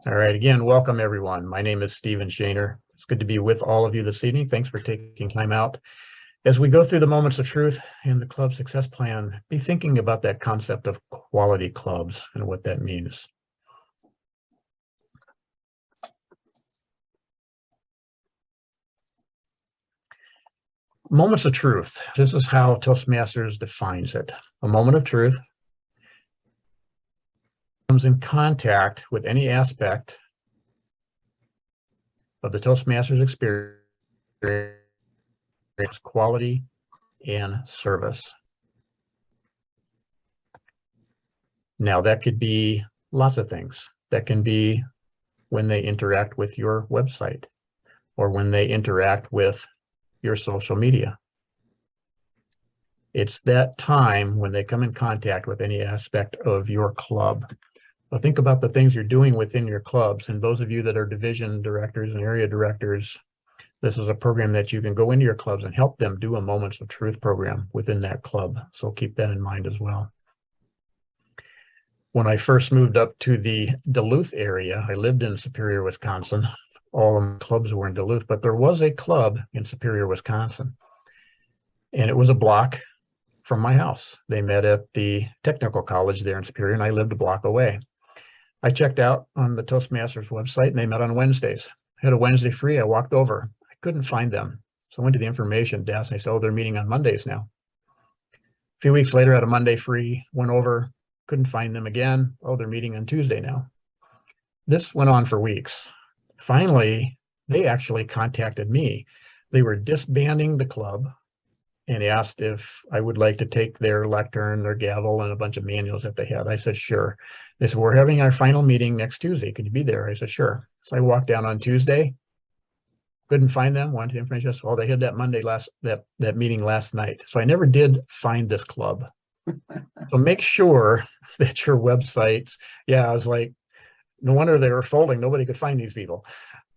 All right, again, welcome everyone. My name is Stephen Shaner. It's good to be with all of you this evening. Thanks for taking time out. As we go through the moments of truth in the club success plan, be thinking about that concept of quality clubs and what that means. Moments of truth. This is how Toastmasters defines it. A moment of truth comes in contact with any aspect of the Toastmasters experience, quality, and service. Now, that could be lots of things. That can be when they interact with your website or when they interact with your social media. It's that time when they come in contact with any aspect of your club. So think about the things you're doing within your clubs. And those of you that are division directors and area directors, this is a program that you can go into your clubs and help them do a Moments of Truth program within that club. So keep that in mind as well. When I first moved up to the Duluth area, I lived in Superior, Wisconsin. All of my clubs were in Duluth, but there was a club in Superior, Wisconsin. And it was a block from my house. They met at the technical college there in Superior, and I lived a block away. I checked out on the Toastmasters website, and they met on Wednesdays. I had a Wednesday free. I walked over. I couldn't find them. So I went to the information desk. And I said, oh, they're meeting on Mondays now. A few weeks later, I had a Monday free, went over, couldn't find them again. Oh, they're meeting on Tuesday now. This went on for weeks. Finally, they actually contacted me. They were disbanding the club and asked if I would like to take their lectern, their gavel, and a bunch of manuals that they had. I said, sure. They said, we're having our final meeting next Tuesday. Could you be there? I said, sure. So I walked down on Tuesday, couldn't find them, wanted the information. Well, they had that Monday that meeting last night. So I never did find this club. So make sure that your websites, I was like, no wonder they were folding. Nobody could find these people.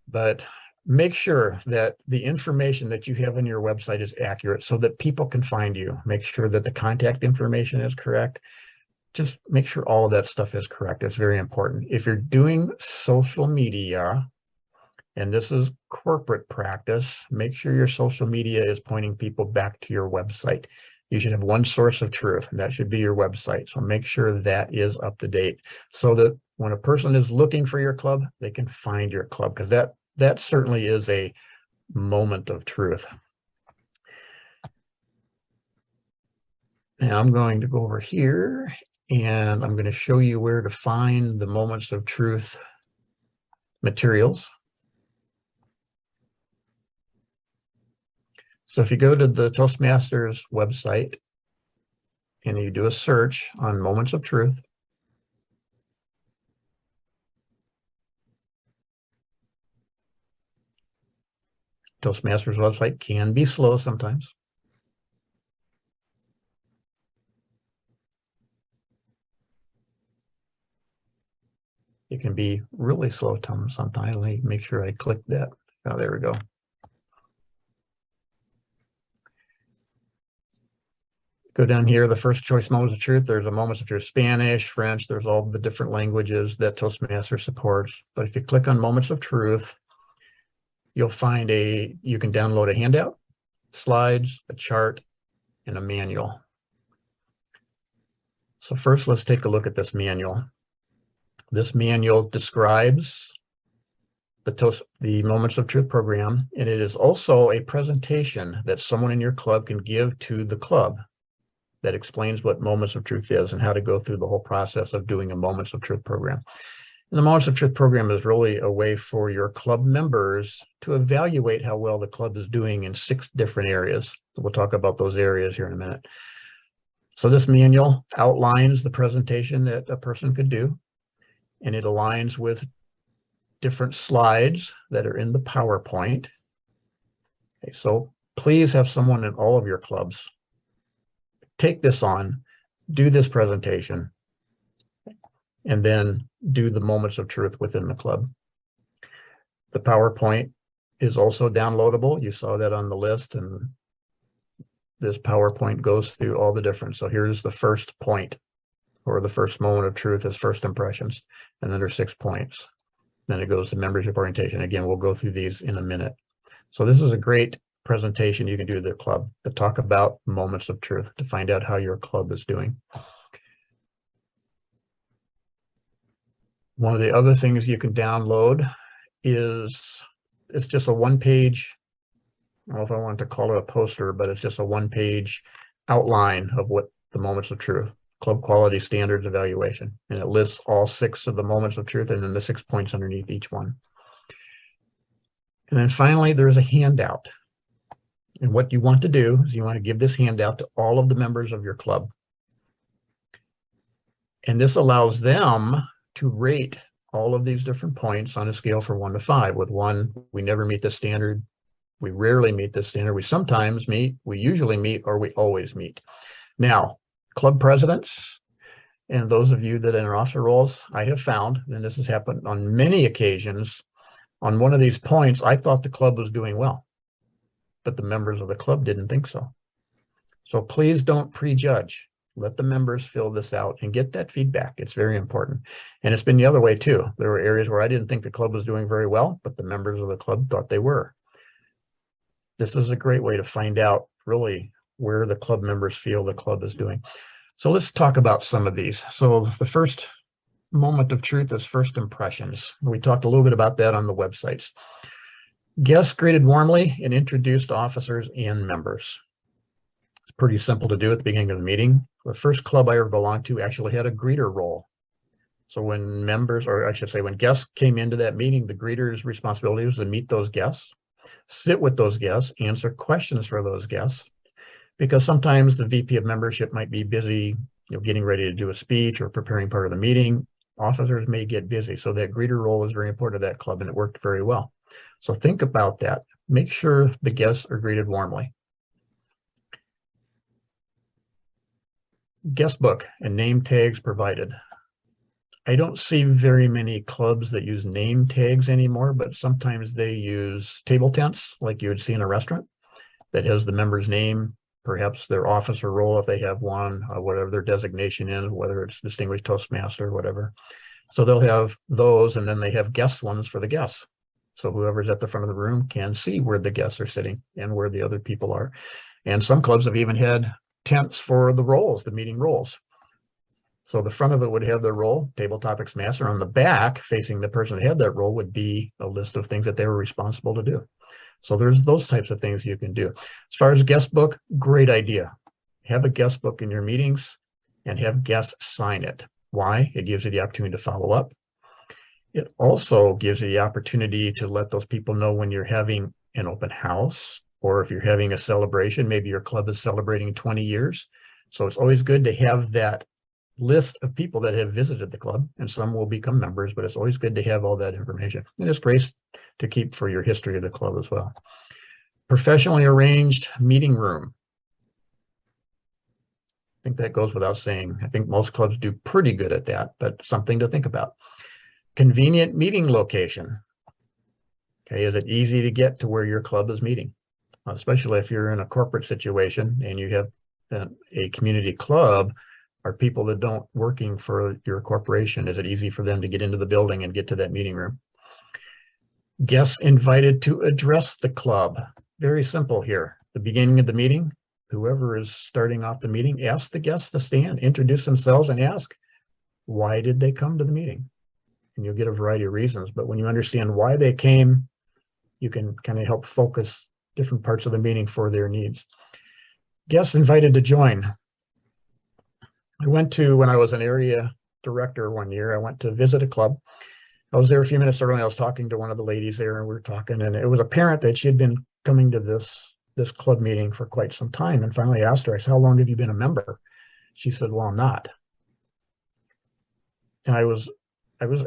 But make sure that the information that you have on your website is accurate so that people can find you. Make sure that the contact information is correct. Just make sure all of that stuff is correct. It's very important. If you're doing social media, and this is corporate practice, make sure your social media is pointing people back to your website. You should have one source of truth, and that should be your website. So make sure that is up to date so that when a person is looking for your club, they can find your club, because that certainly is a moment of truth. Now I'm going to go over here and I'm going to show you where to find the Moments of Truth materials. So if you go to the Toastmasters website and you do a search on Moments of Truth, Toastmasters website can be slow sometimes. It can be really slow sometimes. Let me make sure I click that. Oh, there we go. Go down here, the first choice Moments of Truth. There's a Moments of Truth Spanish, French. There's all the different languages that Toastmasters supports. But if you click on Moments of Truth, you'll find you can download a handout, slides, a chart, and a manual. So first, let's take a look at this manual. This manual describes the Moments of Truth program, and it is also a presentation that someone in your club can give to the club that explains what Moments of Truth is and how to go through the whole process of doing a Moments of Truth program. And the Moments of Truth program is really a way for your club members to evaluate how well the club is doing in 6 different areas. So we'll talk about those areas here in a minute. So this manual outlines the presentation that a person could do, and it aligns with different slides that are in the PowerPoint. Okay, so please have someone in all of your clubs take this on, do this presentation, and then do the Moments of Truth within the club. The PowerPoint is also downloadable. You saw that on the list, and this PowerPoint goes through all the different. So here's the first point, or the first moment of truth is first impressions, and then there's 6 points. Then it goes to membership orientation. Again, we'll go through these in a minute. So this is a great presentation you can do to the club to talk about moments of truth, to find out how your club is doing. One of the other things you can download is, it's just a one-page, I don't know if I want to call it a poster, but it's just a one-page outline of what the moments of truth, club quality standards evaluation. And it lists all 6 of the moments of truth and then the 6 points underneath each one. And then finally, there's a handout. And what you want to do is you want to give this handout to all of the members of your club. And this allows them to rate all of these different points on a scale from 1 to 5. With 1, we never meet the standard. We rarely meet the standard. We sometimes meet, we usually meet, or we always meet. Now, club presidents and those of you that are in officer roles, I have found, and this has happened on many occasions, on one of these points, I thought the club was doing well, but the members of the club didn't think so. So please don't prejudge. Let the members fill this out and get that feedback. It's very important. And it's been the other way too. There were areas where I didn't think the club was doing very well, but the members of the club thought they were. This is a great way to find out really where the club members feel the club is doing. So let's talk about some of these. So the first moment of truth is first impressions. We talked a little bit about that on the websites. Guests greeted warmly and introduced officers and members. It's pretty simple to do at the beginning of the meeting. The first club I ever belonged to actually had a greeter role. So when members, or I should say when guests came into that meeting, the greeter's responsibility was to meet those guests, sit with those guests, answer questions for those guests, because sometimes the VP of membership might be busy, getting ready to do a speech or preparing part of the meeting. Officers may get busy. So that greeter role is very important to that club, and it worked very well. So think about that. Make sure the guests are greeted warmly. Guest book and name tags provided. I don't see very many clubs that use name tags anymore, but sometimes they use table tents like you would see in a restaurant that has the member's name, perhaps their officer role if they have one, whatever their designation is, whether it's distinguished Toastmaster, whatever. So they'll have those, and then they have guest ones for the guests. So whoever's at the front of the room can see where the guests are sitting and where the other people are. And some clubs have even had tents for the roles, the meeting roles. So the front of it would have their role, table topics master. On the back, facing the person that had that role, would be a list of things that they were responsible to do. So there's those types of things you can do. As far as guest book, great idea. Have a guest book in your meetings and have guests sign it. Why? It gives you the opportunity to follow up. It also gives you the opportunity to let those people know when you're having an open house, or if you're having a celebration, maybe your club is celebrating 20 years. So it's always good to have that list of people that have visited the club, and some will become members, but it's always good to have all that information. And it's great to keep for your history of the club as well. Professionally arranged meeting room. I think that goes without saying. I think most clubs do pretty good at that, but something to think about. Convenient meeting location. Okay, is it easy to get to where your club is meeting? Especially if you're in a corporate situation and you have a community club, are people that don't working for your corporation, is it easy for them to get into the building and get to that meeting room? Guests invited to address the club. Very simple here. The beginning of the meeting, whoever is starting off the meeting, ask the guests to stand, introduce themselves, and ask, why did they come to the meeting? And you'll get a variety of reasons, but when you understand why they came, you can kind of help focus different parts of the meeting for their needs. Guests invited to join. I went to, when I was an area director one year, I went to visit a club. I was there a few minutes early. I was talking to one of the ladies there, and we were talking, and it was apparent that she had been coming to this club meeting for quite some time. And finally I asked her, I said, how long have you been a member? She said, well, I'm not. And I was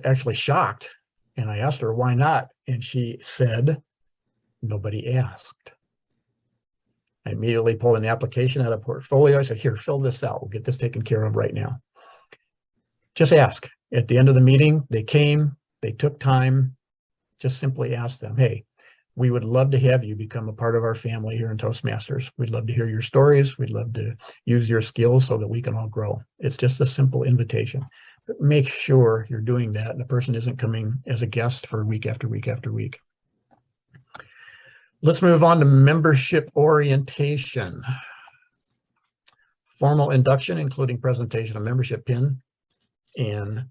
actually shocked. And I asked her, why not? And she said, nobody asked. I immediately pulled an application out of portfolio. I said, here, fill this out. We'll get this taken care of right now. Just ask. At the end of the meeting, they came, they took time. Just simply ask them, hey, we would love to have you become a part of our family here in Toastmasters. We'd love to hear your stories. We'd love to use your skills so that we can all grow. It's just a simple invitation. make sure you're doing that and the person isn't coming as a guest for week after week after week. Let's move on to membership orientation. Formal induction, including presentation of membership pin and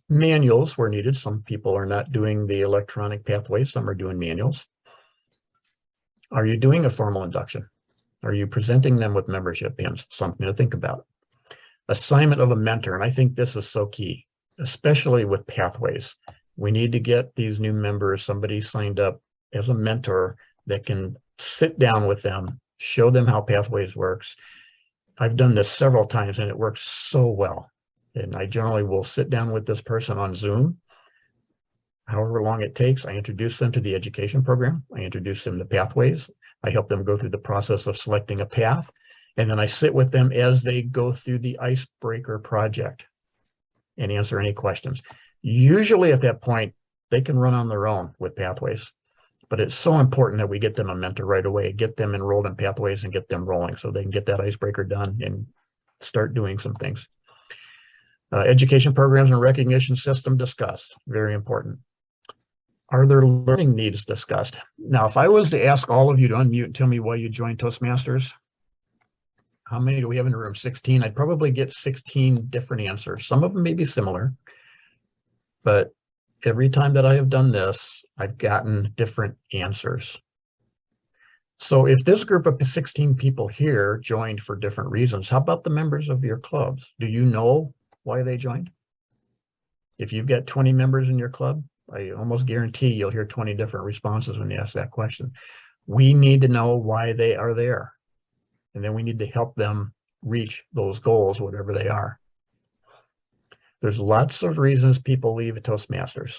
manuals where needed. Some people are not doing the electronic pathway, some are doing manuals. Are you doing a formal induction? Are you presenting them with membership pins? Something to think about. Assignment of a mentor, and I think this is so key, especially with pathways. We need to get these new members, somebody signed up as a mentor that can sit down with them, show them how pathways works. I've done this several times and it works so well. And I generally will sit down with this person on Zoom, however long it takes. I introduce them to the education program. I introduce them to pathways. I help them go through the process of selecting a path. And then I sit with them as they go through the icebreaker project and answer any questions. Usually at that point, they can run on their own with pathways, but it's so important that we get them a mentor right away, get them enrolled in pathways and get them rolling so they can get that icebreaker done and start doing some things. Education programs and recognition system discussed, very important. Are there learning needs discussed? Now, if I was to ask all of you to unmute and tell me why you joined Toastmasters, how many do we have in the room? 16. I'd probably get 16 different answers. Some of them may be similar, but every time that I have done this, I've gotten different answers. So if this group of 16 people here joined for different reasons, how about the members of your clubs? Do you know why they joined? If you've got 20 members in your club, I almost guarantee you'll hear 20 different responses when you ask that question. We need to know why they are there. And then we need to help them reach those goals, whatever they are. There's lots of reasons people leave a Toastmasters.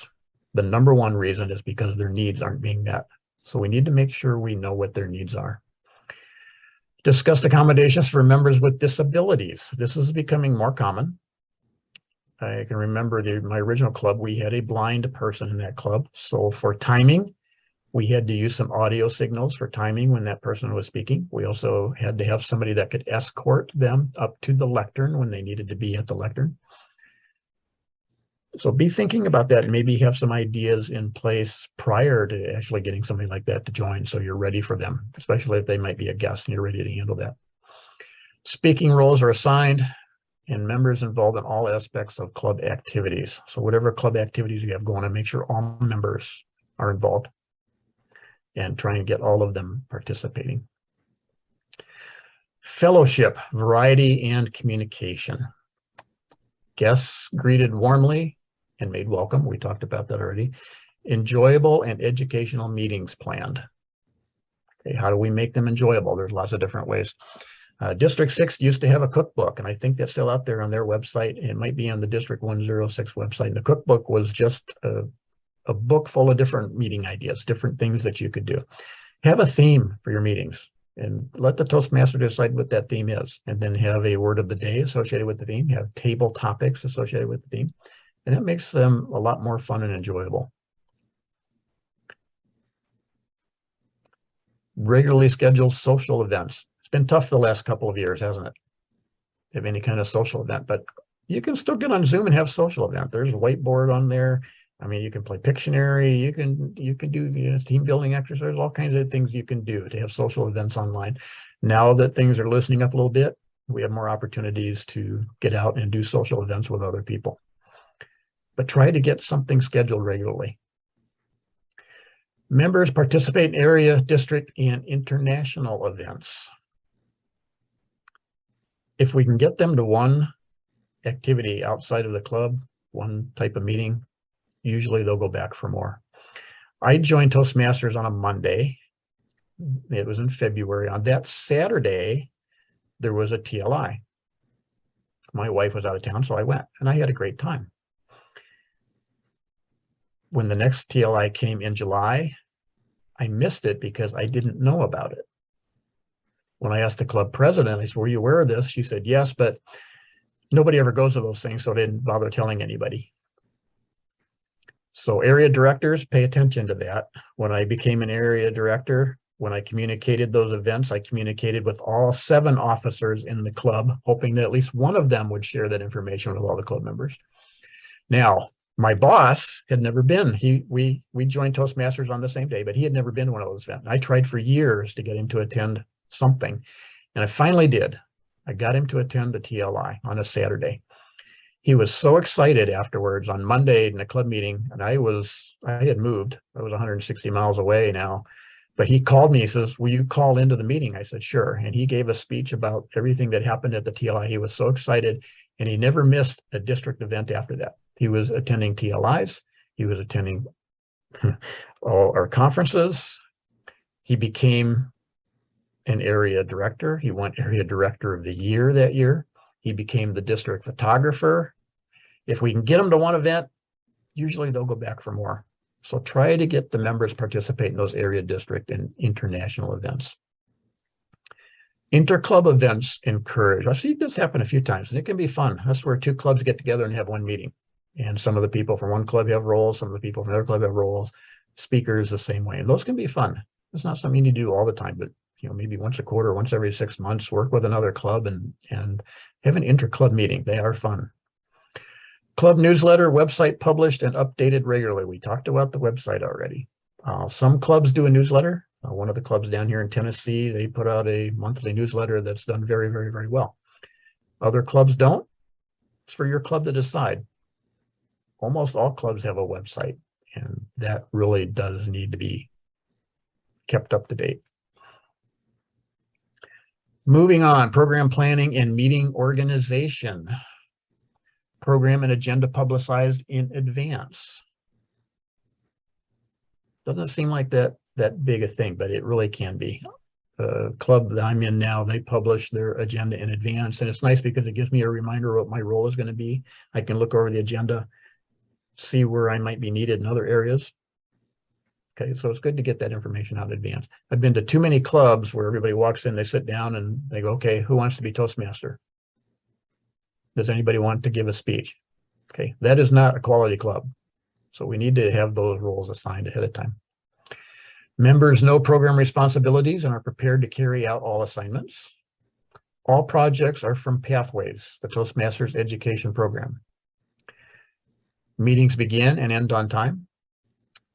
The number one reason is because their needs aren't being met. So we need to make sure we know what their needs are. Discussed accommodations for members with disabilities. This is becoming more common. I can remember my original club, we had a blind person in that club. So for timing, we had to use some audio signals for timing when that person was speaking. We also had to have somebody that could escort them up to the lectern when they needed to be at the lectern. So be thinking about that and maybe have some ideas in place prior to actually getting somebody like that to join so you're ready for them, especially if they might be a guest and you're ready to handle that. Speaking roles are assigned and members involved in all aspects of club activities. So whatever club activities you have going on, make sure all members are involved and try and get all of them participating. Fellowship, variety, and communication. Guests greeted warmly and made welcome. We talked about that already. Enjoyable and educational meetings planned. Okay, how do we make them enjoyable? There's lots of different ways. District 6 used to have a cookbook, and I think that's still out there on their website. It might be on the District 106 website. And the cookbook was just a book full of different meeting ideas, different things that you could do. Have a theme for your meetings and let the Toastmaster decide what that theme is, and then have a word of the day associated with the theme, have table topics associated with the theme, and that makes them a lot more fun and enjoyable. Regularly scheduled social events. It's been tough the last couple of years, hasn't it? Have any kind of social event, but you can still get on Zoom and have social event. There's a whiteboard on there. I mean, you can play Pictionary, you can do team building exercises, all kinds of things you can do to have social events online. Now that things are loosening up a little bit, we have more opportunities to get out and do social events with other people. But try to get something scheduled regularly. Members participate in area, district, and international events. If we can get them to one activity outside of the club, one type of meeting, usually they'll go back for more. I joined Toastmasters on a Monday. It was in February. On that Saturday, there was a TLI. My wife was out of town, so I went, and I had a great time. When the next TLI came in July, I missed it because I didn't know about it. When I asked the club president, I said, were you aware of this? She said, yes, but nobody ever goes to those things, so I didn't bother telling anybody. So area directors, pay attention to that. When I became an area director, When I communicated those events, I communicated with all 7 officers in the club, hoping that at least one of them would share that information with all the club members. Now, my boss had never been. We joined Toastmasters on the same day, but he had never been to one of those events. I tried for years to get him to attend something, and I finally did. I got him to attend the TLI on a Saturday. He was so excited afterwards on Monday in the club meeting, and I had moved. I was 160 miles away now. But he called me, he says, will you call into the meeting? I said, sure. And he gave a speech about everything that happened at the TLI. He was so excited, and he never missed a district event after that. He was attending TLIs. He was attending all our conferences. He became an area director. He won area director of the year that year. He became the district photographer. If we can get them to one event, usually they'll go back for more. So try to get the members participate in those area district and international events. Inter-club events encourage. I've seen this happen a few times, and it can be fun. That's where 2 clubs get together and have one meeting. And some of the people from one club have roles, some of the people from another club have roles, speakers the same way. And those can be fun. It's not something you do all the time, but maybe once a quarter, once every 6 months, work with another club and have an inter-club meeting. They are fun. Club newsletter, website published and updated regularly. We talked about the website already. Some clubs do a newsletter. One of the clubs down here in Tennessee, they put out a monthly newsletter that's done very, very, very well. Other clubs don't. It's for your club to decide. Almost all clubs have a website, and that really does need to be kept up to date. Moving on, program planning and meeting organization. Program and agenda publicized in advance. Doesn't seem like that big a thing, but it really can be. The club that I'm in now, they publish their agenda in advance, and it's nice because it gives me a reminder of what my role is going to be. I can look over the agenda, see where I might be needed in other areas. Okay, so it's good to get that information out in advance. I've been to too many clubs where everybody walks in, they sit down, and they go, okay, who wants to be Toastmaster? Does anybody want to give a speech? Okay, that is not a quality club. So we need to have those roles assigned ahead of time. Members know program responsibilities and are prepared to carry out all assignments. All projects are from Pathways, the Toastmasters education program. Meetings begin and end on time.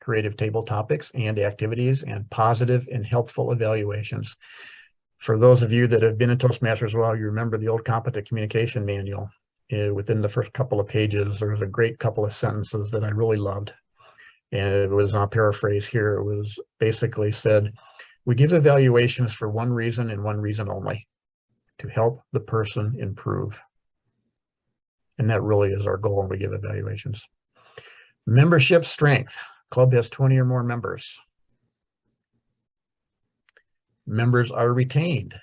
Creative table topics and activities, and positive and helpful evaluations. For those of you that have been in Toastmasters a while, you remember the old competent communication manual. Within the first couple of pages, there was a great couple of sentences that I really loved. And it was, I'll paraphrase here, it was basically said, we give evaluations for one reason and one reason only, to help the person improve. And that really is our goal when we give evaluations. Membership strength. Club has 20 or more members. Members are retained.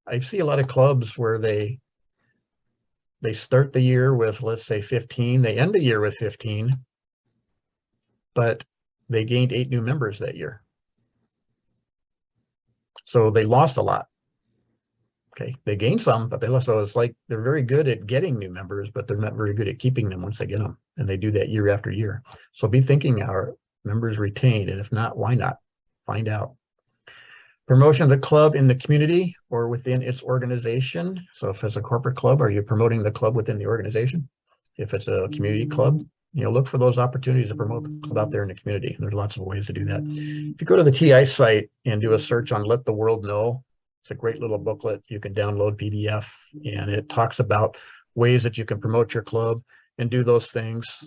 I see a lot of clubs where they start the year with, let's say, 15. They end the year with 15, but they gained 8 new members that year. So they lost a lot. Okay, they gained some, but they lost. So it's like they're very good at getting new members, but they're not very good at keeping them once they get them. And they do that year after year. So be thinking, are members retained? And if not, why not? Find out. Promotion of the club in the community or within its organization. So if it's a corporate club, are you promoting the club within the organization? If it's a community club, look for those opportunities to promote the club out there in the community. There's lots of ways to do that. If you go to the TI site and do a search on Let the World Know, it's a great little booklet. You can download PDF, and it talks about ways that you can promote your club and do those things.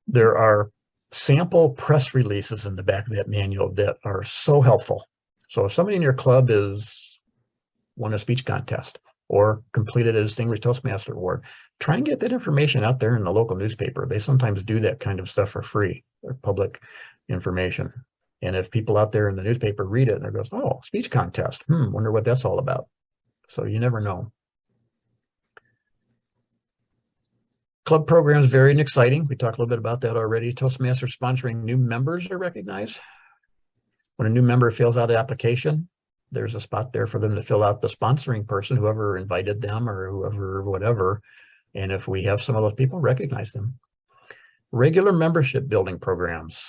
There are sample press releases in the back of that manual that are so helpful. So if somebody in your club won a speech contest or completed a Distinguished Toastmaster Award, try and get that information out there in the local newspaper. They sometimes do that kind of stuff for free, or public information. And if people out there in the newspaper read it and it goes, oh, speech contest, wonder what that's all about. So you never know. Club programs, very exciting. We talked a little bit about that already. Toastmasters sponsoring new members are recognized. When a new member fills out an application, there's a spot there for them to fill out the sponsoring person, whoever invited them or whoever, whatever. And if we have some of those people, recognize them. Regular membership building programs.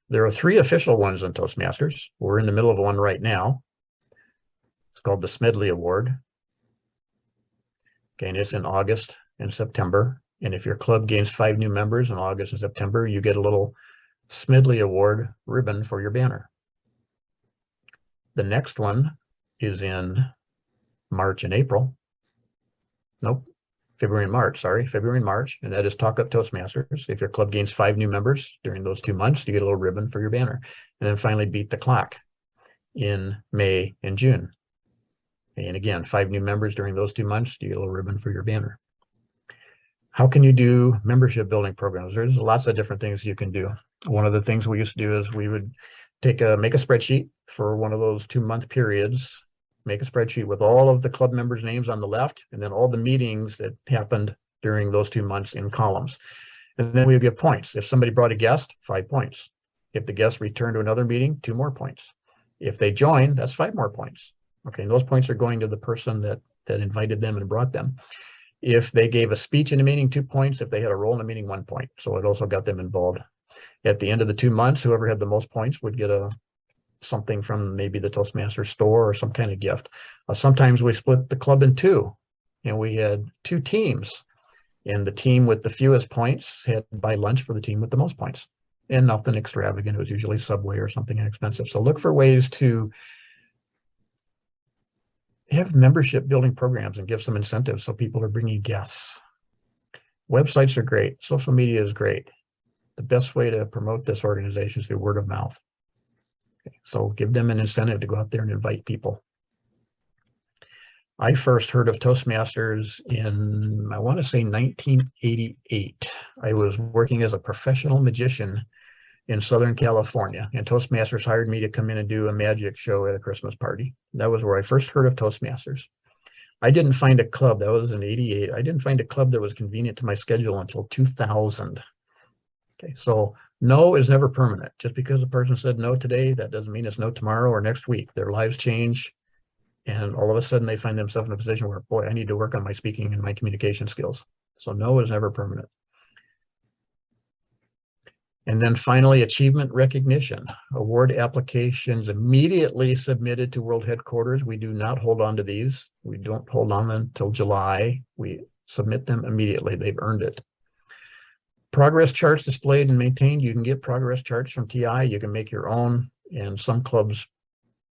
There are 3 official ones in Toastmasters. We're in the middle of one right now. It's called the Smedley Award. Okay, and it's in August and September. And if your club gains 5 new members in August and September, you get a little Smedley Award ribbon for your banner. The next one is in March and April. Nope, February and March, sorry, February and March, and that is Talk Up Toastmasters. If your club gains 5 new members during those 2 months, you get a little ribbon for your banner. And then finally Beat the Clock in May and June. And again, 5 new members during those 2 months, you get a little ribbon for your banner. How can you do membership building programs? There's lots of different things you can do. One of the things we used to do is we would make a spreadsheet for one of those 2-month periods, make a spreadsheet with all of the club members' names on the left, and then all the meetings that happened during those 2 months in columns. And then we would give points. If somebody brought a guest, 5 points. If the guest returned to another meeting, 2 more points. If they joined, that's 5 more points. Okay, and those points are going to the person that invited them and brought them. If they gave a speech in a meeting, 2 points. If they had a role in a meeting, 1 point. So it also got them involved. At the end of the 2 months, whoever had the most points would get something from maybe the Toastmasters store or some kind of gift. Sometimes we split the club in 2, and we had 2 teams. And the team with the fewest points had to buy lunch for the team with the most points. And nothing extravagant. It was usually Subway or something inexpensive. So look for ways to have membership building programs and give some incentives so people are bringing guests. Websites are great. Social media is great. The best way to promote this organization is through word of mouth. Okay, so give them an incentive to go out there and invite people. I first heard of Toastmasters in, I want to say 1988. I was working as a professional magician in Southern California, and Toastmasters hired me to come in and do a magic show at a Christmas party. That was where I first heard of Toastmasters. I didn't find a club, that was in 88. I didn't find a club that was convenient to my schedule until 2000. Okay, so no is never permanent. Just because a person said no today, that doesn't mean it's no tomorrow or next week. Their lives change, and all of a sudden they find themselves in a position where, boy, I need to work on my speaking and my communication skills. So no is never permanent. And then finally, achievement recognition. Award applications immediately submitted to World Headquarters. We do not hold on to these. We don't hold on until July. We submit them immediately. They've earned it. Progress charts displayed and maintained. You can get progress charts from TI. You can make your own, and some clubs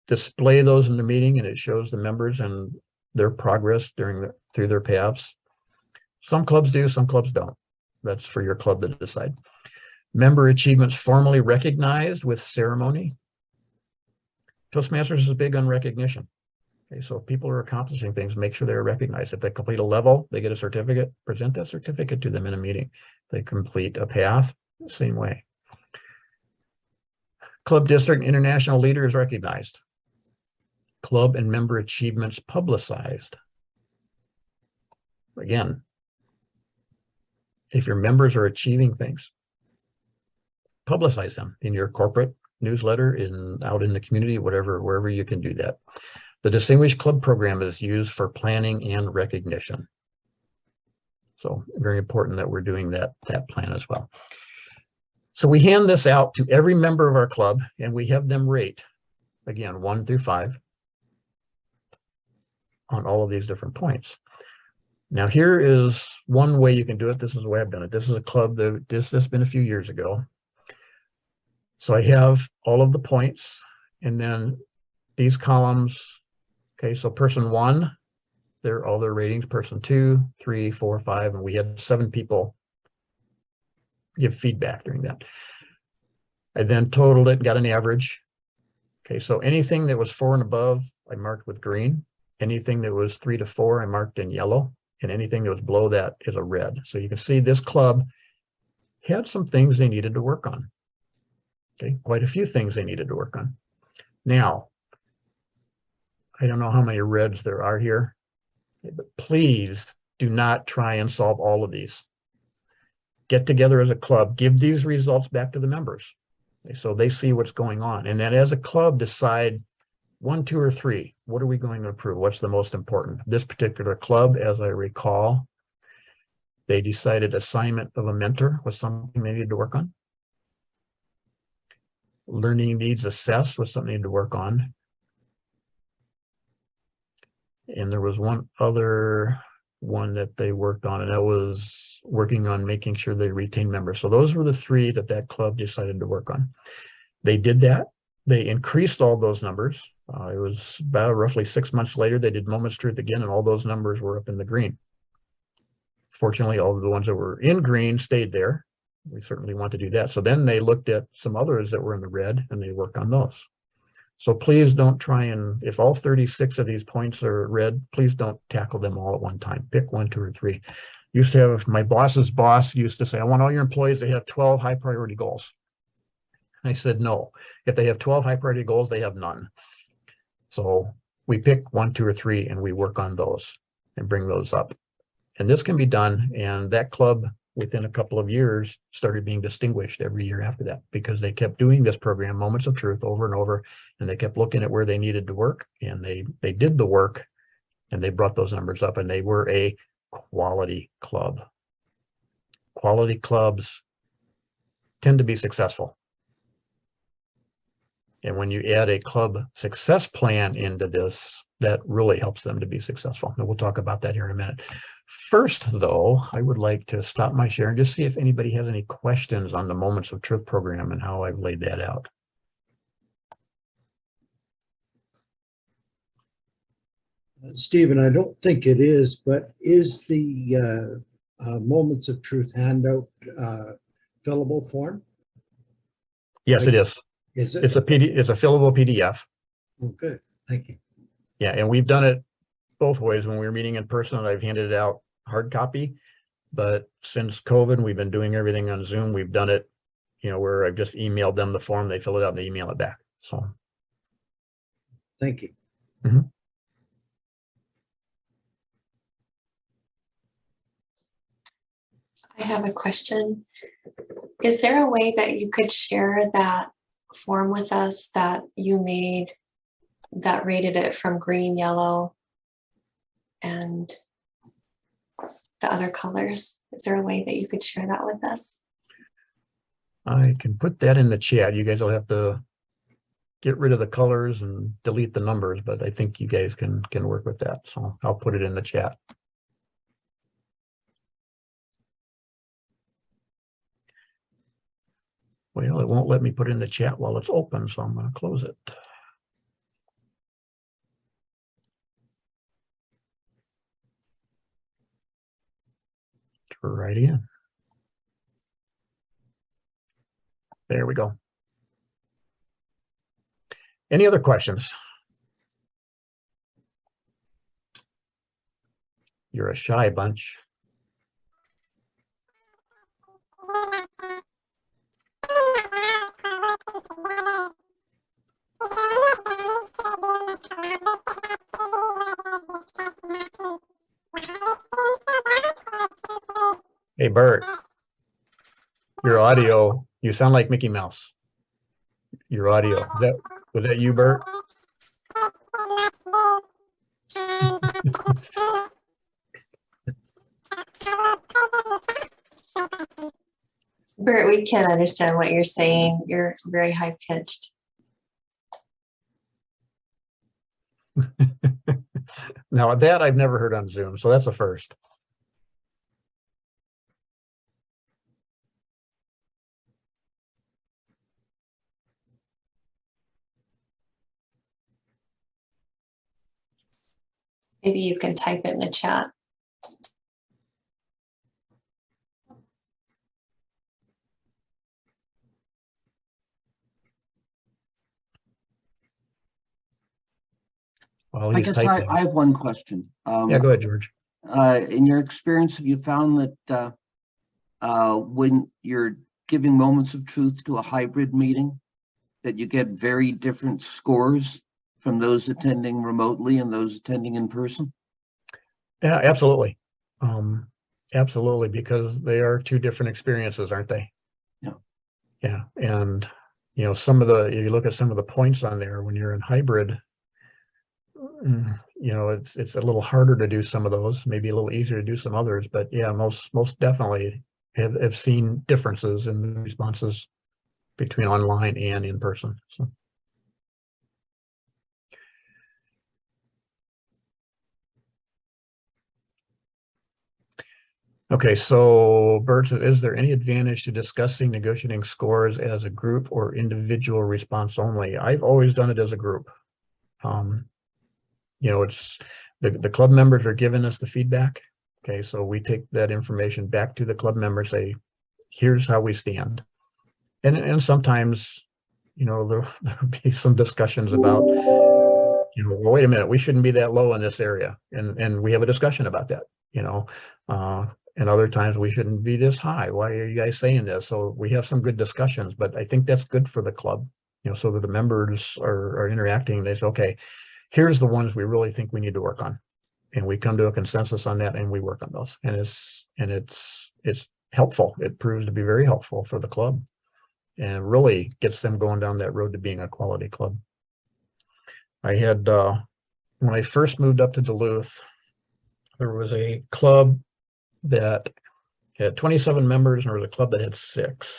display those in the meeting, and it shows the members and their progress through their paths. Some clubs do, some clubs don't. That's for your club to decide. Member achievements formally recognized with ceremony. Toastmasters is big on recognition. Okay, so if people are accomplishing things, make sure they're recognized. If they complete a level, they get a certificate, present that certificate to them in a meeting. If they complete a path, same way. Club, district, international leader is recognized. Club and member achievements publicized. Again, if your members are achieving things, publicize them in your corporate newsletter, out in the community, wherever you can do that. The Distinguished Club Program is used for planning and recognition. So very important that we're doing that plan as well. So we hand this out to every member of our club, and we have them rate, again, 1 through 5 on all of these different points. Now here is one way you can do it. This is the way I've done it. This is a club that this has been a few years ago. So I have all of the points, and then these columns. Okay, so person 1, they're all their ratings. Person 2, 3, 4, 5, and we had 7 people give feedback during that. I then totaled it, got an average. Okay, so anything that was 4 and above, I marked with green. Anything that was 3 to 4, I marked in yellow, and anything that was below that is a red. So you can see this club had some things they needed to work on. Okay, quite a few things they needed to work on. Now, I don't know how many reds there are here, but please do not try and solve all of these. Get together as a club, give these results back to the members, okay, so they see what's going on. And then as a club, decide 1, 2, or 3. What are we going to improve? What's the most important? This particular club, as I recall, they decided assignment of a mentor was something they needed to work on. learning needs assessed was something to work on. And there was one other one that they worked on, and that was working on making sure they retain members. So those were the three that that club decided to work on. They did that. They increased all those numbers. It was about roughly 6 months later, they did Moments Truth again, and all those numbers were up in the green. Fortunately, all of the ones that were in green stayed there. We certainly want to do that. So then they looked at some others that were in the red, and they worked on those. So please don't try and, if all 36 of these points are red, please don't tackle them all at one time. Pick 1, 2, or 3. Used to have, my boss's boss used to say, I want all your employees to have 12 high priority goals. I said, no, if they have 12 high priority goals, they have none. So we pick 1, 2, or 3, and we work on those and bring those up. And this can be done. And that club, within a couple of years, started being distinguished every year after that, because they kept doing this program, Moments of Truth, over and over, and they kept looking at where they needed to work, and they did the work, and they brought those numbers up, and they were a quality club. Quality clubs tend to be successful. And when you add a club success plan into this, that really helps them to be successful. And we'll talk about that here in a minute. First, though, I would like to stop my share and just see if anybody has any questions on the Moments of Truth program and how I've laid that out. Stephen, I don't think it is, but is the Moments of Truth handout fillable form? Yes, it is. Is it? It's a fillable PDF. Oh, good. Thank you. Yeah, and we've done it both ways. When we were meeting in person, I've handed it out hard copy, but since COVID, we've been doing everything on Zoom. We've done it, where I've just emailed them the form, they fill it out, and they email it back. So, thank you. Mm-hmm. I have a question. Is there a way that you could share that form with us that you made that rated it from green, yellow, and the other colors? Is there a way that you could share that with us? I can put that in the chat. You guys will have to get rid of the colors and delete the numbers, but I think you guys can work with that. So I'll put it in the chat. Well, it won't let me put it in the chat while it's open, so I'm going to close it. Right in. There we go. Any other questions? You're a shy bunch. Hey, Bert, your audio, you sound like Mickey Mouse. Your audio, was that you, Bert? Bert, we can't understand what you're saying. You're very high pitched. Now that I've never heard on Zoom, so that's a first. Maybe you can type it in the chat. Well, I guess I have one question. Yeah, go ahead, George. In your experience, have you found that when you're giving Moments of Truth to a hybrid meeting, that you get very different scores from those attending remotely and those attending in person? Yeah, absolutely. Absolutely, because they are two different experiences, aren't they? Yeah. Yeah, and if you look at some of the points on there, when you're in hybrid, it's a little harder to do some of those, maybe a little easier to do some others, but yeah, most definitely have seen differences in the responses between online and in person. So. Okay, so Bert, is there any advantage to discussing negotiating scores as a group or individual response only? I've always done it as a group. You know, it's the club members are giving us the feedback. Okay, so we take that information back to the club members, say, here's how we stand. And sometimes, you know, there'll be some discussions about, you know, well, wait a minute, we shouldn't be that low in this area. And we have a discussion about that, you know. And other times we shouldn't be this high. Why are you guys saying this? So we have some good discussions, but I think that's good for the club, you know, so that the members are interacting. They say, okay, here's the ones we really think we need to work on. And we come to a consensus on that and we work on those. And it's helpful. It proves to be very helpful for the club and really gets them going down that road to being a quality club. I had, when I first moved up to Duluth, there was a club that had 27 members and there was a club that had 6.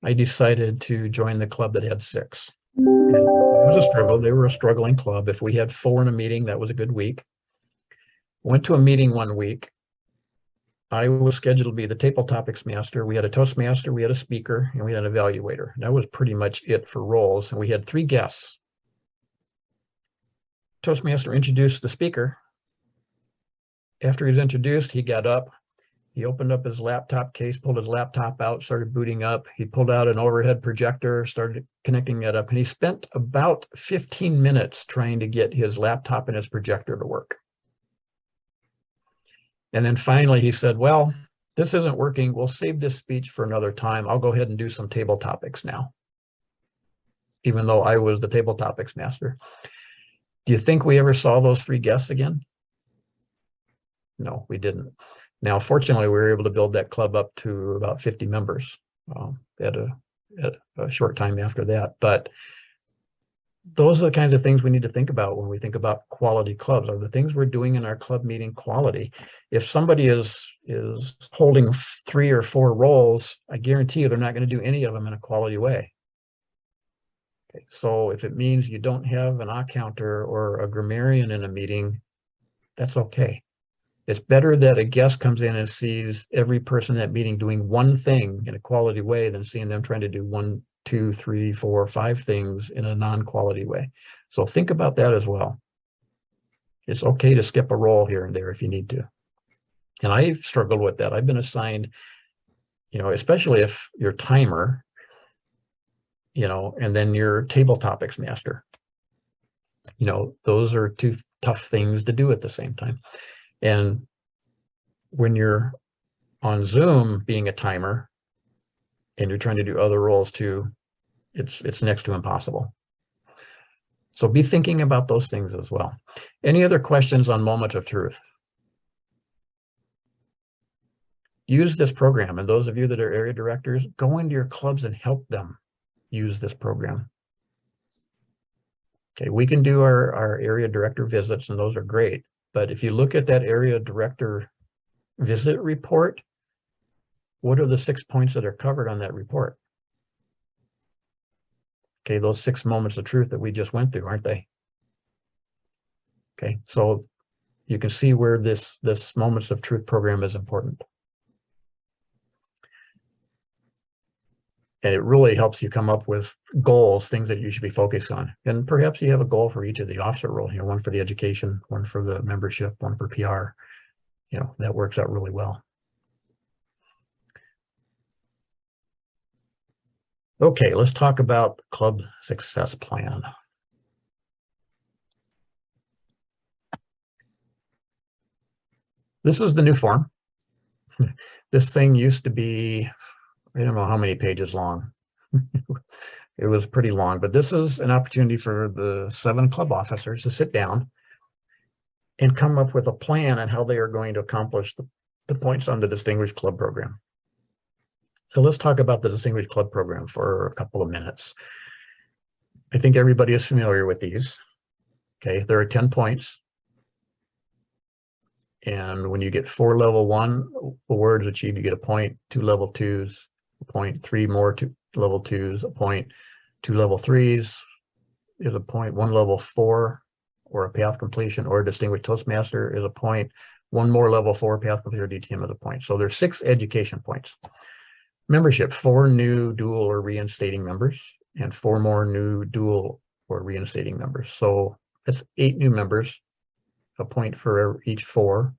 I decided to join the club that had 6. And it was a struggle. They were a struggling club. If we had 4 in a meeting, that was a good week. Went to a meeting one week. I was scheduled to be the table topics master. We had a Toastmaster, we had a speaker, and we had an evaluator. That was pretty much it for roles. And we had 3 guests. Toastmaster introduced the speaker. After he was introduced, he got up. He opened up his laptop case, pulled his laptop out, started booting up. He pulled out an overhead projector, started connecting that up. And he spent about 15 minutes trying to get his laptop and his projector to work. And then finally he said, well, this isn't working. We'll save this speech for another time. I'll go ahead and do some table topics now, even though I was the table topics master. Do you think we ever saw those 3 guests again? No, we didn't. Now, fortunately, we were able to build that club up to about 50 members at a short time after that. But those are the kinds of things we need to think about when we think about quality clubs. Are the things we're doing in our club meeting quality? If somebody is holding 3 or 4 roles, I guarantee you they're not going to do any of them in a quality way. Okay, so if it means you don't have an accountant or a grammarian in a meeting, that's okay. It's better that a guest comes in and sees every person in that meeting doing one thing in a quality way than seeing them trying to do 1, 2, 3, 4, 5 things in a non-quality way. So think about that as well. It's okay to skip a role here and there if you need to. And I've struggled with that. I've been assigned, you know, especially if you're timer, you know, and then you're table topics master. You know, those are 2 tough things to do at the same time. And when you're on Zoom being a timer and you're trying to do other roles too, it's next to impossible. So be thinking about those things as well. Any other questions on Moment of Truth? Use this program, and those of you that are area directors, go into your clubs and help them use this program. Okay, we can do our area director visits, and those are great. But if you look at that area director visit report, what are the 6 points that are covered on that report? Okay, those 6 moments of truth that we just went through, aren't they? Okay, so you can see where this Moments of Truth program is important. And it really helps you come up with goals, things that you should be focused on. And perhaps you have a goal for each of the officer roles, you know, one for the education, one for the membership, one for PR. You know, that works out really well. Okay, let's talk about club success plan. This is the new form. This thing used to be, I don't know how many pages long. It was pretty long, but this is an opportunity for the 7 club officers to sit down and come up with a plan on how they are going to accomplish the points on the Distinguished Club Program. So let's talk about the Distinguished Club Program for a couple of minutes. I think everybody is familiar with these. Okay, there are 10 points. And when you get 4 level 1 awards achieved, you get a point, 2 level 2s, a point, 3 more, level 2s appoint, 2 level 3s is appoint, 1 level 4 or a path completion or a distinguished Toastmaster is appoint, 1 more level 4 path completion or DTM is appoint. So there's 6 education points. Membership, 4 new dual or reinstating members and 4 more new dual or reinstating members. So that's 8 new members, a point for each 4.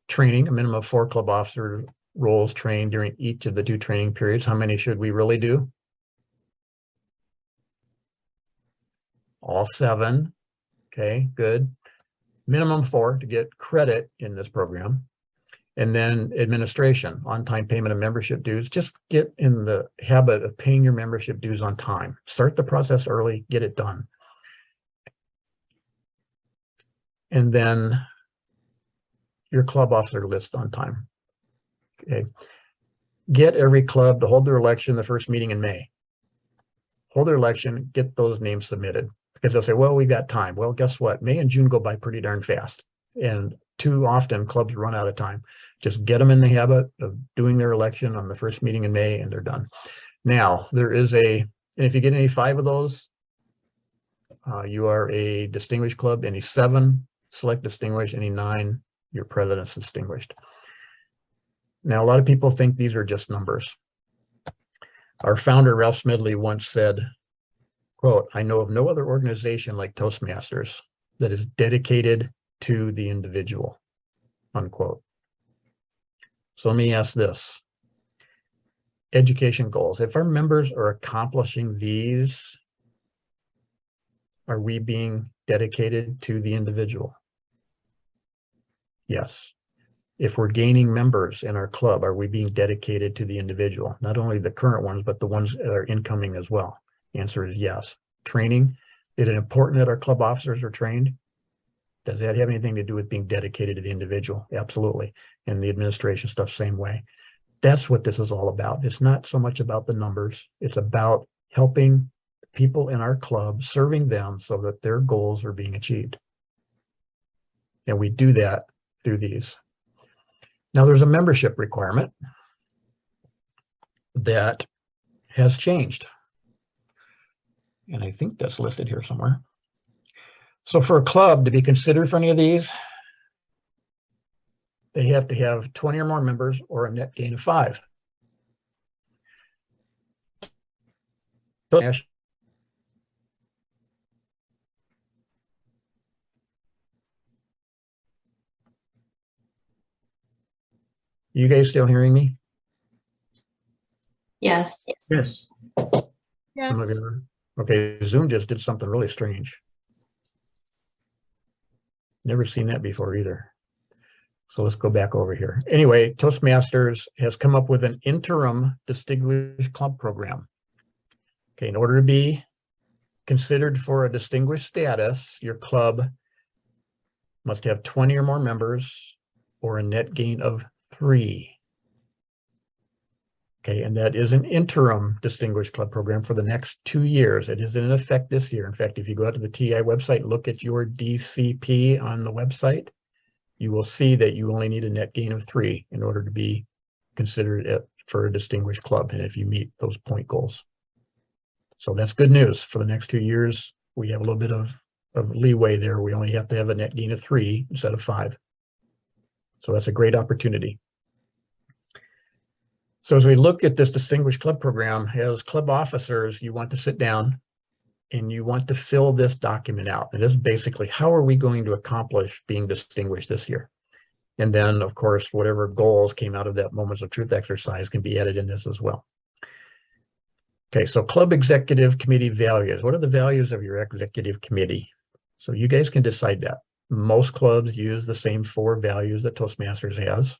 Training, a minimum of 4 club officer roles trained during each of the 2 training periods. How many should we really do? All 7. Okay, good. Minimum 4 to get credit in this program. And then administration, on-time payment of membership dues. Just get in the habit of paying your membership dues on time. Start the process early, get it done. And then your club officer list on time. Okay. Get every club to hold their election the first meeting in May. Hold their election, get those names submitted. Because they'll say, well, we've got time. Well, guess what? May and June go by pretty darn fast. And too often clubs run out of time. Just get them in the habit of doing their election on the first meeting in May and they're done. Now, there is and if you get any 5 of those, you are a distinguished club. Any 7, select distinguished. Any 9, your president's distinguished. Now, a lot of people think these are just numbers. Our founder, Ralph Smedley, once said, quote, I know of no other organization like Toastmasters that is dedicated to the individual, unquote. So let me ask this. Education goals. If our members are accomplishing these, are we being dedicated to the individual? Yes. If we're gaining members in our club, are we being dedicated to the individual? Not only the current ones, but the ones that are incoming as well. The answer is yes. Training. Is it important that our club officers are trained? Does that have anything to do with being dedicated to the individual? Absolutely. And the administration stuff, same way. That's what this is all about. It's not so much about the numbers. It's about helping people in our club, serving them so that their goals are being achieved. And we do that through these. Now there's a membership requirement that has changed. And I think that's listed here somewhere. So for a club to be considered for any of these, they have to have 20 or more members or a net gain of 5. You guys still hearing me? Yes. Yes. Yes. Okay, Zoom just did something really strange. Never seen that before either. So let's go back over here. Anyway, Toastmasters has come up with an interim distinguished club program. Okay, in order to be considered for a distinguished status, your club must have 20 or more members or a net gain of 3. Okay, and that is an interim distinguished club program for the next 2 years. It is in effect this year. In fact, if you go out to the TI website, look at your DCP on the website, you will see that you only need a net gain of 3 in order to be considered for a distinguished club, and if you meet those point goals. So that's good news. For the next 2 years, we have a little bit of leeway there. We only have to have a net gain of 3 instead of 5. So that's a great opportunity. So as we look at this distinguished club program, as club officers, you want to sit down and you want to fill this document out. And this is basically, how are we going to accomplish being distinguished this year? And then, of course, whatever goals came out of that Moments of Truth exercise can be added in this as well. Okay, so club executive committee values. What are the values of your executive committee? So you guys can decide that. Most clubs use the same 4 values that Toastmasters has.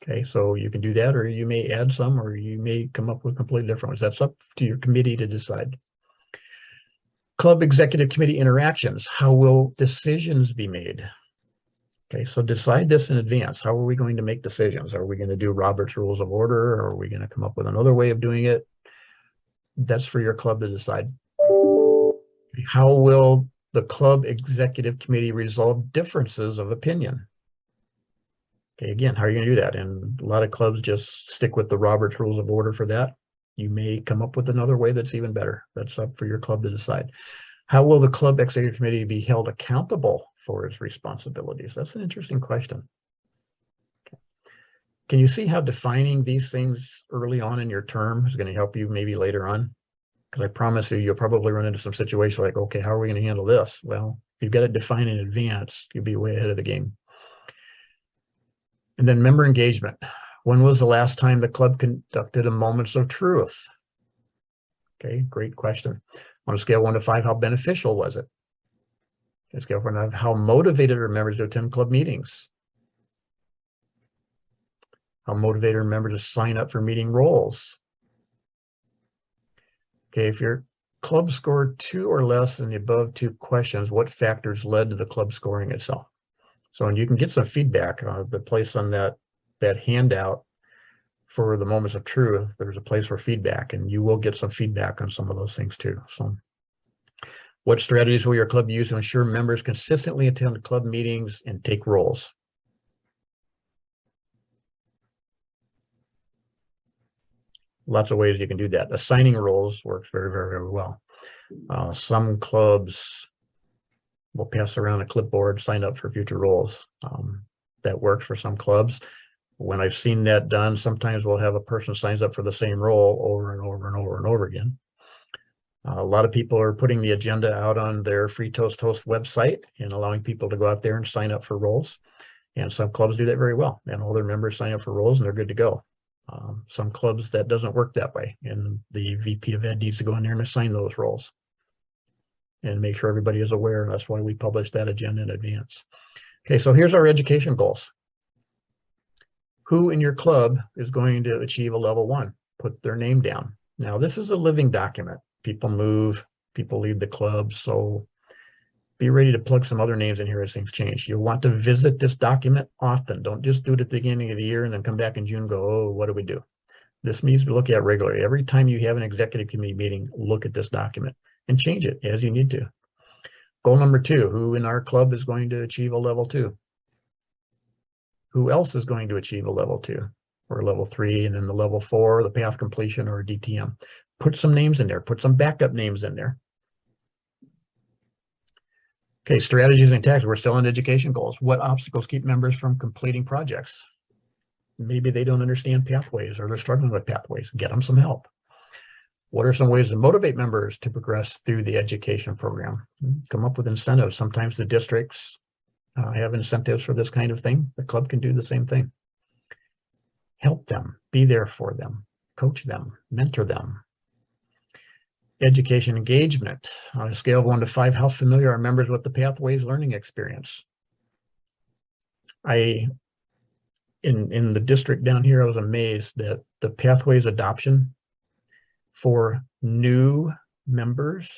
Okay, so you can do that, or you may add some, or you may come up with completely different ones. That's up to your committee to decide. Club executive committee interactions. How will decisions be made? Okay, so decide this in advance. How are we going to make decisions? Are we going to do Robert's Rules of Order, or are we going to come up with another way of doing it? That's for your club to decide. How will the club executive committee resolve differences of opinion? Okay, again, how are you going to do that? And a lot of clubs just stick with the Robert's Rules of Order for that. You may come up with another way that's even better. That's up for your club to decide. How will the club executive committee be held accountable for its responsibilities? That's an interesting question. Can you see how defining these things early on in your term is going to help you maybe later on? Because I promise you, you'll probably run into some situation like, okay, how are we going to handle this? Well, if you've got it defined in advance, you'll be way ahead of the game. And then member engagement. When was the last time the club conducted a moments of truth? Okay, great question. On a scale of 1 to 5, how beneficial was it? On a scale of 1 to 5, how motivated are members to attend club meetings? How motivated are members to sign up for meeting roles? Okay, if your club scored 2 or less in the above 2 questions, what factors led to the club scoring itself? So, and you can get some feedback. The place on that handout for the moments of truth, there's a place for feedback, and you will get some feedback on some of those things too. So, what strategies will your club use to ensure members consistently attend club meetings and take roles? Lots of ways you can do that. Assigning roles works very, very, very well. Some clubs will pass around a clipboard, sign up for future roles. That works for some clubs. When I've seen that done, sometimes we'll have a person signs up for the same role over and over and over and over again. A lot of people are putting the agenda out on their Free Toast website and allowing people to go out there and sign up for roles. And some clubs do that very well, and all their members sign up for roles and they're good to go. Some clubs that doesn't work that way, and the VP of Ed needs to go in there and assign those roles and make sure everybody is aware. And that's why we publish that agenda in advance. Okay, so here's our education goals. Who in your club is going to achieve a level 1? Put their name down. Now, this is a living document. People move, people leave the club, so be ready to plug some other names in here as things change. You'll want to visit this document often. Don't just do it at the beginning of the year and then come back in June and go, oh, what do we do? This needs to be looked at regularly. Every time you have an executive committee meeting, look at this document and change it as you need to. Goal number 2, who in our club is going to achieve a level 2? Who else is going to achieve a level 2 or a level 3, and then the level 4, the path completion or a DTM? Put some names in there, put some backup names in there. Okay, strategies and tactics. We're still in education goals. What obstacles keep members from completing projects? Maybe they don't understand pathways or they're struggling with pathways. Get them some help. What are some ways to motivate members to progress through the education program? Come up with incentives. Sometimes the districts have incentives for this kind of thing. The club can do the same thing. Help them, be there for them, coach them, mentor them. Education engagement. On a scale of 1 to 5, how familiar are members with the Pathways learning experience? In the district down here, I was amazed that the Pathways adoption for new members,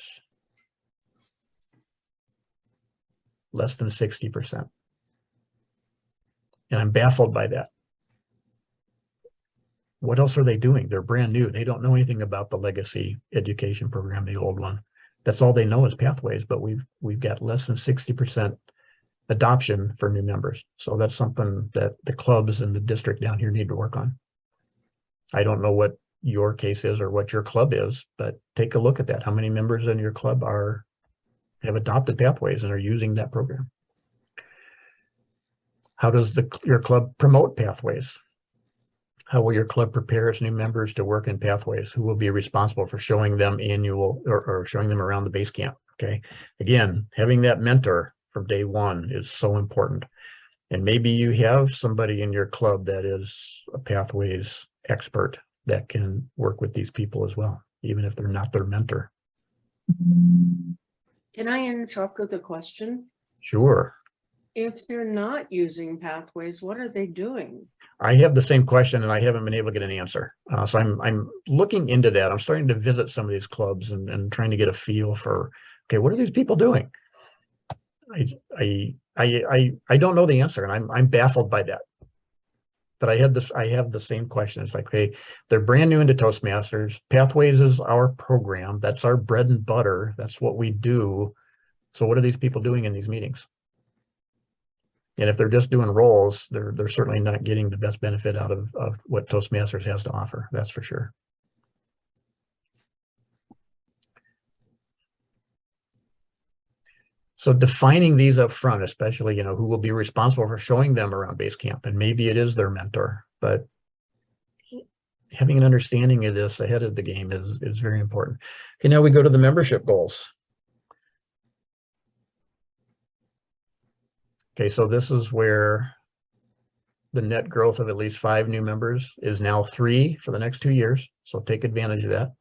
less than 60%. And I'm baffled by that. What else are they doing? They're brand new. They don't know anything about the legacy education program, the old one. That's all they know is Pathways, but we've got less than 60% adoption for new members. So that's something that the clubs in the district down here need to work on. I don't know what your case is or what your club is, but take a look at that. How many members in your club have adopted Pathways and are using that program? How does your club promote Pathways? How will your club prepare its new members to work in Pathways? Who will be responsible for showing them annual or showing them around the base camp? Okay. Again, having that mentor from day one is so important. And maybe you have somebody in your club that is a Pathways expert that can work with these people as well, even if they're not their mentor. Can I interrupt with a question? Sure. If they're not using Pathways, what are they doing? I have the same question and I haven't been able to get an answer. So I'm looking into that. I'm starting to visit some of these clubs and trying to get a feel for, okay, what are these people doing? I don't know the answer, and I'm baffled by that. But I have the same question. It's like, hey, they're brand new into Toastmasters. Pathways is our program. That's our bread and butter. That's what we do. So what are these people doing in these meetings? And if they're just doing roles, they're certainly not getting the best benefit out of what Toastmasters has to offer. That's for sure. So defining these up front, especially, you know, who will be responsible for showing them around base camp, and maybe it is their mentor, but having an understanding of this ahead of the game is very important. Okay, now we go to the membership goals. Okay, so this is where the net growth of at least 5 new members is now 3 for the next 2 years. So take advantage of that.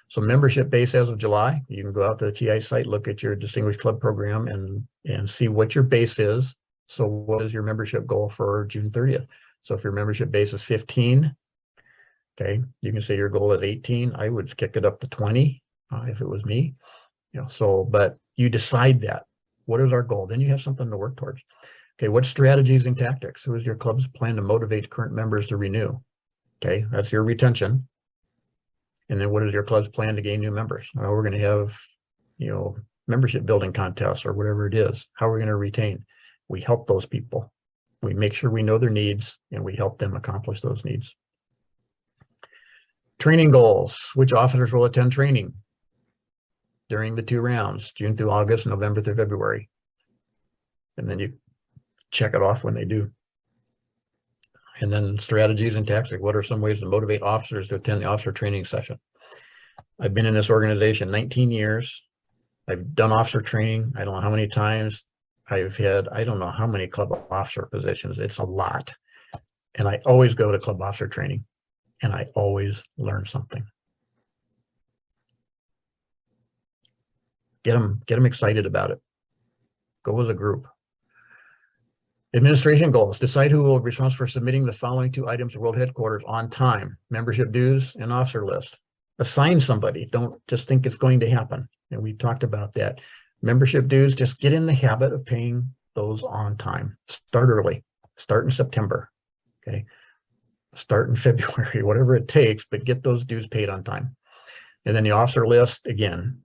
So membership base as of July, you can go out to the TI site, look at your Distinguished Club program and see what your base is. So what is your membership goal for June 30th? So if your membership base is 15, okay, you can say your goal is 18. I would kick it up to 20 if it was me. You know, so, but you decide that. What is our goal? Then you have something to work towards. Okay, what strategies and tactics? Who is your club's plan to motivate current members to renew? Okay, that's your retention. And then what is your club's plan to gain new members? Well, we're going to have, you know, membership building contests or whatever it is. How are we going to retain? We help those people. We make sure we know their needs and we help them accomplish those needs. Training goals. Which officers will attend training during the 2 rounds, June through August, November through February? And then you check it off when they do. And then strategies and tactics. What are some ways to motivate officers to attend the officer training session? I've been in this organization 19 years. I've done officer training. I don't know how many times. I've had, I don't know how many club officer positions. It's a lot. And I always go to club officer training and I always learn something. Get them excited about it. Go as a group. Administration goals. Decide who will be responsible for submitting the following 2 items to World Headquarters on time: membership dues and officer list. Assign somebody. Don't just think it's going to happen. And we talked about that. Membership dues, just get in the habit of paying those on time. Start early. Start in September. Okay. Start in February, whatever it takes, but get those dues paid on time. And then the officer list, again,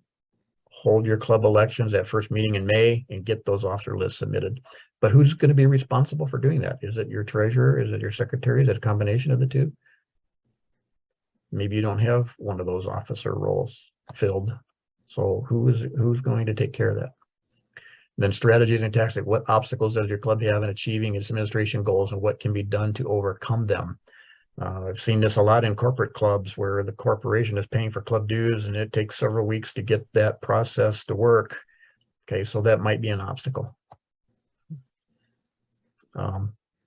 hold your club elections at first meeting in May and get those officer lists submitted. But who's going to be responsible for doing that? Is it your treasurer? Is it your secretary? Is it a combination of the 2? Maybe you don't have one of those officer roles filled. So who's going to take care of that? Then strategies and tactics. What obstacles does your club have in achieving its administration goals and what can be done to overcome them? I've seen this a lot in corporate clubs where the corporation is paying for club dues and it takes several weeks to get that process to work. Okay, so that might be an obstacle.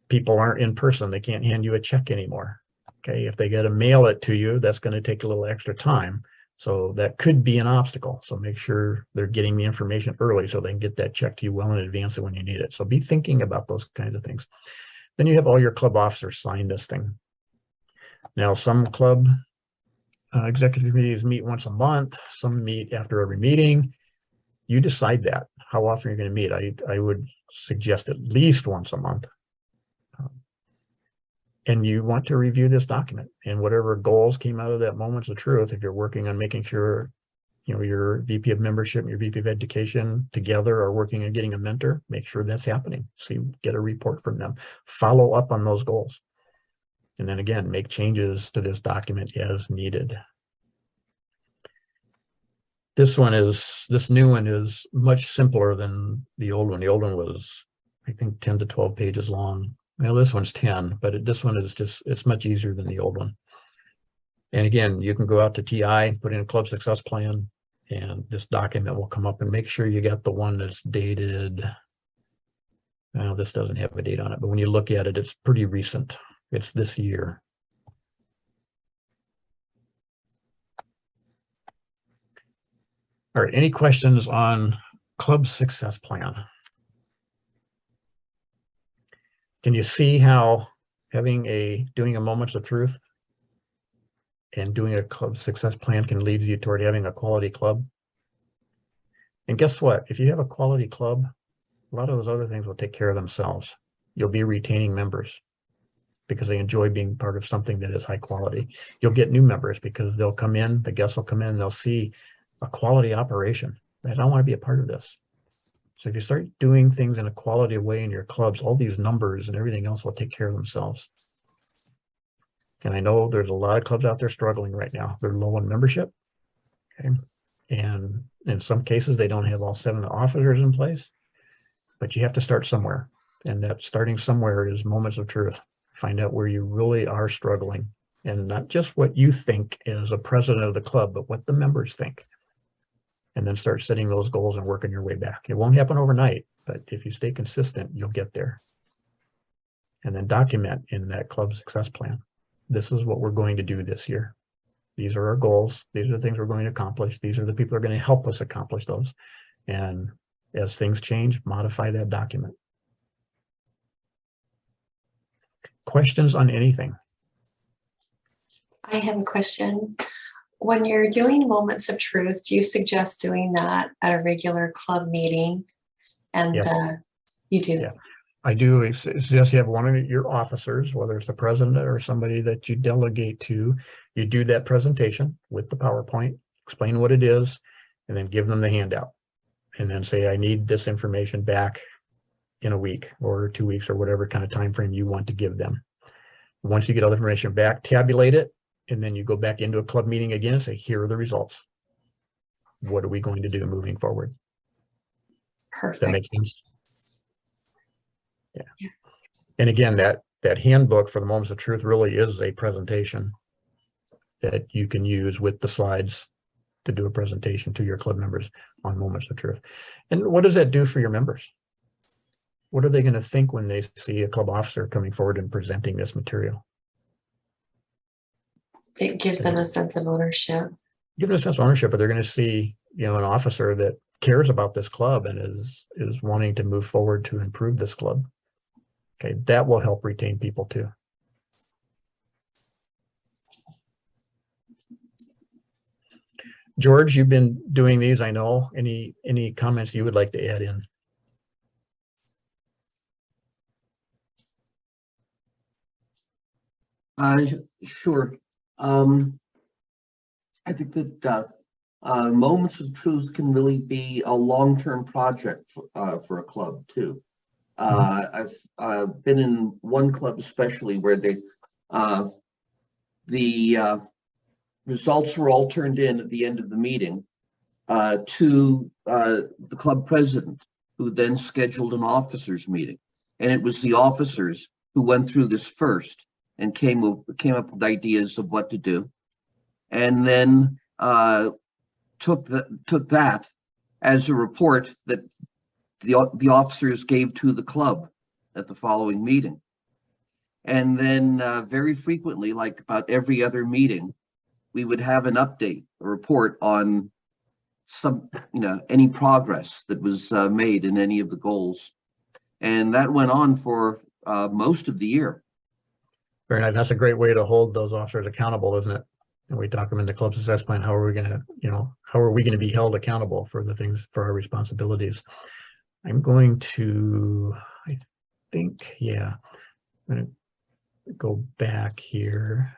People aren't in person. They can't hand you a check anymore. Okay, if they got to mail it to you, that's going to take a little extra time. So that could be an obstacle. So make sure they're getting the information early so they can get that check to you well in advance of when you need it. So be thinking about those kinds of things. Then you have all your club officers sign this thing. Now, some club executive committees meet once a month. Some meet after every meeting. You decide that, how often you're going to meet. I would suggest at least once a month. And you want to review this document and whatever goals came out of that moments of truth. If you're working on making sure, you know, your VP of membership and your VP of education together are working on getting a mentor, make sure that's happening. See, get a report from them, follow up on those goals. And then again, make changes to this document as needed. This new one is much simpler than the old one. The old one was, I think, 10 to 12 pages long. Well, this one's 10, but this one is just, it's much easier than the old one. And again, you can go out to TI, put in a club success plan, and this document will come up, and make sure you got the one that's dated. Well, this doesn't have a date on it, but when you look at it, it's pretty recent. It's this year. All right, any questions on club success plan? Can you see how doing a moments of truth and doing a club success plan can lead you toward having a quality club? And guess what? If you have a quality club, a lot of those other things will take care of themselves. You'll be retaining members because they enjoy being part of something that is high quality. You'll get new members because they'll come in, the guests will come in, they'll see a quality operation. I don't want to be a part of this. So if you start doing things in a quality way in your clubs, all these numbers and everything else will take care of themselves. And I know there's a lot of clubs out there struggling right now. They're low on membership. Okay. And in some cases, they don't have all 7 officers in place, but you have to start somewhere. And that starting somewhere is moments of truth. Find out where you really are struggling, and not just what you think as a president of the club, but what the members think. And then start setting those goals and working your way back. It won't happen overnight, but if you stay consistent, you'll get there. And then document in that club success plan. This is what we're going to do this year. These are our goals. These are the things we're going to accomplish. These are the people who are going to help us accomplish those. And as things change, modify that document. Questions on anything? I have a question. When you're doing moments of truth, do you suggest doing that at a regular club meeting? And Yeah. you do? Yeah. I do suggest you have one of your officers, whether it's the president or somebody that you delegate to, you do that presentation with the PowerPoint, explain what it is, and then give them the handout. And then say, I need this information back in a week or 2 weeks or whatever kind of time frame you want to give them. Once you get all the information back, tabulate it, and then you go back into a club meeting again and say, here are the results. What are we going to do moving forward? Does that make Perfect. sense? Yeah. And again, that handbook for the moments of truth really is a presentation that you can use with the slides to do a presentation to your club members on moments of truth. And what does that do for your members? What are they going to think when they see a club officer coming forward and presenting this material? It gives them a sense of ownership. Give them a sense of ownership, but they're going to see, an officer that cares about this club and is wanting to move forward to improve this club. Okay, that will help retain people too. George, you've been doing these, I know. Any comments you would like to add in? Sure. I think that moments of truth can really be a long-term project for a club too. I've been in one club especially where the results were all turned in at the end of the meeting to the club president, who then scheduled an officers meeting, and it was the officers who went through this first and came up with ideas of what to do, and then took that as a report that the officers gave to the club at the following meeting. And then very frequently, like about every other meeting, we would have an update, a report on any progress that was made in any of the goals. And that went on for most of the year. Very nice. That's a great way to hold those officers accountable, isn't it? And we talk them in the club success plan. How are we going to be held accountable for the things, for our responsibilities? I'm going to, I'm going to go back here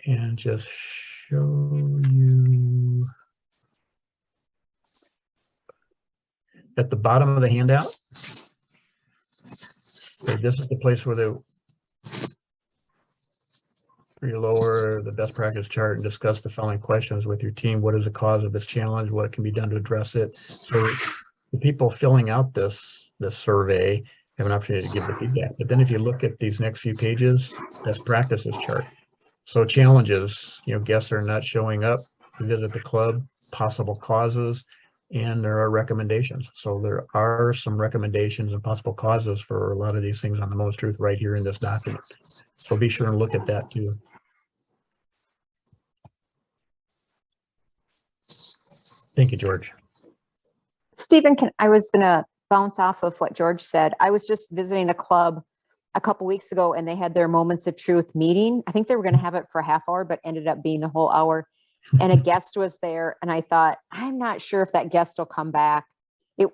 and just show you at the bottom of the handout. Okay, this is the place where you lower the best practice chart and discuss the following questions with your team. What is the cause of this challenge? What can be done to address it? So the people filling out this survey have an opportunity to give the feedback. But then if you look at these next few pages, best practices chart. So challenges, guests are not showing up to visit the club, possible causes, and there are recommendations. So there are some recommendations and possible causes for a lot of these things on the Most Truth right here in this document. So be sure and look at that too. Thank you, George. Stephen, I was going to bounce off of what George said. I was just visiting a club a couple weeks ago and they had their Moments of Truth meeting. I think they were going to have it for a half hour, but ended up being the whole hour. And a guest was there. And I thought, I'm not sure if that guest will come back. If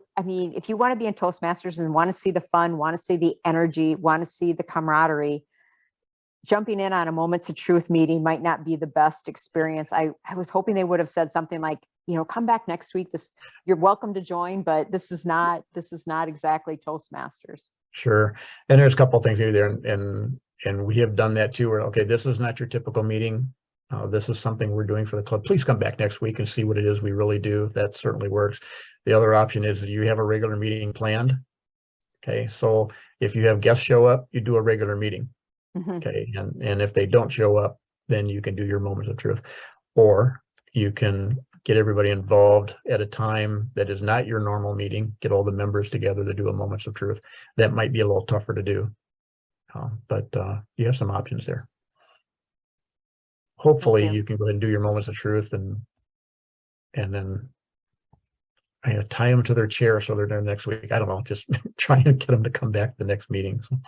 you want to be in Toastmasters and want to see the fun, want to see the energy, want to see the camaraderie, jumping in on a Moments of Truth meeting might not be the best experience. I was hoping they would have said something like, come back next week. You're welcome to join, but this is not exactly Toastmasters. Sure. And there's a couple of things here there, and we have done that too, where, okay, this is not your typical meeting. this is something we're doing for the club. Please come back next week and see what it is we really do. That certainly works. The other option is you have a regular meeting planned. Okay, so if you have guests show up, you do a regular meeting. Mhm. Okay, and if they don't show up, then you can do your moments of truth. Or you can get everybody involved at a time that is not your normal meeting, get all the members together to do a moments of truth. That might be a little tougher to do, but you have some options there. Hopefully you. you can go ahead and do your moments of truth and then tie them to their chair so they're there next week. I don't know, just try and get them to come back to the next meeting. So,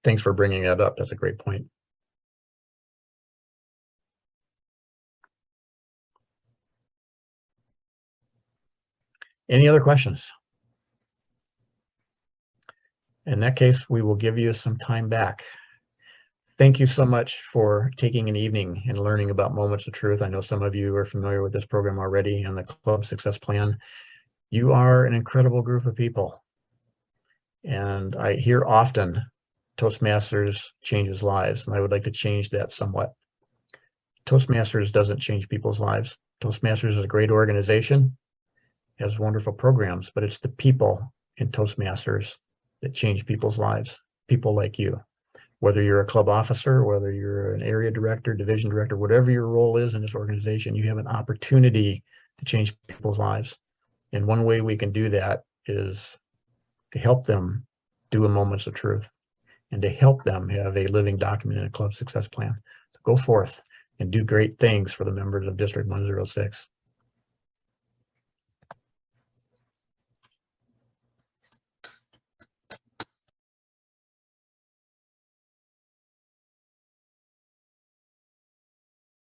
thanks for bringing that up. That's a great point. Any other questions? In that case, we will give you some time back. Thank you so much for taking an evening and learning about Moments of Truth. I know some of you are familiar with this program already and the Club Success Plan. You are an incredible group of people. And I hear often Toastmasters changes lives, and I would like to change that somewhat. Toastmasters doesn't change people's lives. Toastmasters is a great organization, has wonderful programs, but it's the people in Toastmasters that change people's lives, people like you. Whether you're a club officer, whether you're an area director, division director, whatever your role is in this organization, you have an opportunity to change people's lives. And one way we can do that is to help them do a moments of truth and to help them have a living document in a club success plan. So go forth and do great things for the members of District 106.